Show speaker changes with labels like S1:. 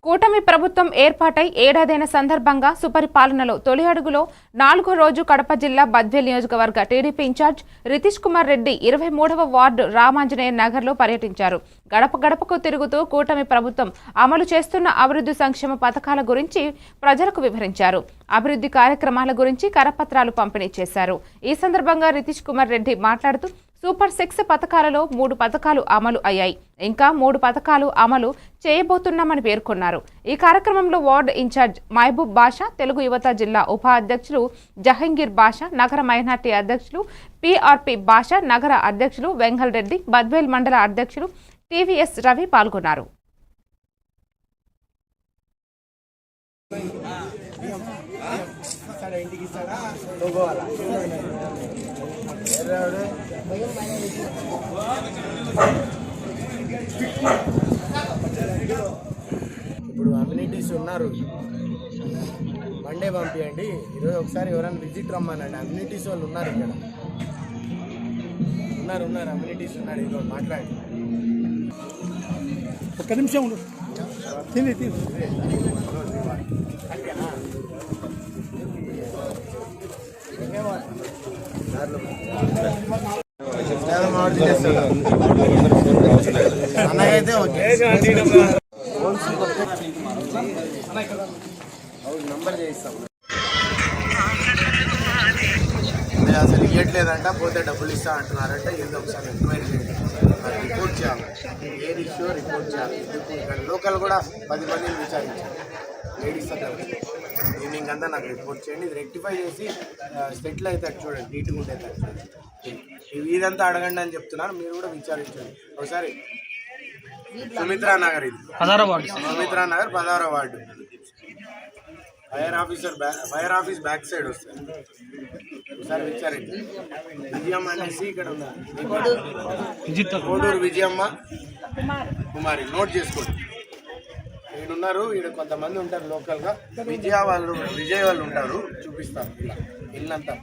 S1: కూటమి ప్రభుత్వం ఏర్పాటై ఏడాదైన సందర్భంగా సుపరిపాలనలో తొలి అడుగులో 4వ రోజు కడప జిల్లా బద్వేల్ నియోజకవర్గ టీడీపీ ఇన్ఛార్జ్ రితీష్ కుమార్ రెడ్డి 23వ వార్డు రామాంజనేయ నగర్లో పర్యటించారు. గడప గడపకు తిరుగుతూ కూటమి ప్రభుత్వం అమలు చేస్తున్న అభివృద్ధి సంక్షేమ పథకాల గురించి ప్రజలకు వివరించారు. అభివృద్ధి కార్యక్రమాల గురించి కరపత్రాలు పంపిణీ చేశారు. ఈ సందర్భంగా రితీష్ కుమార్ రెడ్డి మాట్లాడుతూ సూపర్ 6 పథకాలలో 3 పథకాలు అమలు అయ్యాయి, ఇంకా 3 పథకాలు అమలు చేయబోతున్నామని పేర్కొన్నారు. ఈ కార్యక్రమంలో వార్డు ఇన్ఛార్జ్ మహబూబ్ బాషా, తెలుగు యువత జిల్లా ఉపాధ్యక్షులు జహంగీర్ బాషా, నగర మైనార్టీ అధ్యక్షులు పిఆర్పి బాషా, నగర అధ్యక్షులు వెంగల్ రెడ్డి, బద్వేల్ మండల అధ్యక్షులు టీవీఎస్ రవి పాల్గొన్నారు.
S2: ఇప్పుడు అమ్యూనిటీస్ ఉన్నారు, మండే పంపించండి. ఈరోజు ఒకసారి ఎవరైనా విజిట్ రమ్మనండి. అమ్యూనిటీస్ వాళ్ళు ఉన్నారు, ఇక్కడ ఉన్నారు అమ్యూనిటీస్ ఉన్నారు. ఇదిగో మాట్లాడి
S3: ఒక్క నిమిషం ఉండు. తిని
S2: అన్నైతే నంబర్ చేయిస్తాం. అసలు ఇవ్వట్లేదంట, పోతే డబ్బులు ఇస్తా అంటున్నారంటే ఏదో ఒకసారి ఎంక్వైరీ చేయండి, రిపోర్ట్ చేయాలి. ఏది ఇష్యూ రిపోర్ట్ చేయాలి. లోకల్ కూడా 10 మందిని విచారించాలి. లేడీస్ అంతా ఈవినింగ్ అంతా నాకు రిపోర్ట్ చేయండి. ఇది రెక్టిఫై చేసి సెటిల్ అయితే చూడండి, నీట్గా ఉండేది చూడండి. ఇదంతా అడగండి అని చెప్తున్నారు, మీరు కూడా విచారించండి ఒకసారి. సుమిత్రా నగర్, ఇది 16వ వార్డు, సుమిత్రా నగర్ 16వ ward. Fire office back side వస్తుంది, ఒకసారి విచారించండి. విజయమ్మ అనేసి ఇక్కడ ఉన్నారు, కోడూరు విజయమ్మ కుమారి, నోట్ చేసుకోండి. ఈడున్నారు, ఈడ కొంతమంది ఉంటారు లోకల్గా, విజయ్ వాళ్ళు ఉంటారు, చూపిస్తారు ఇలా ఇల్లంతా.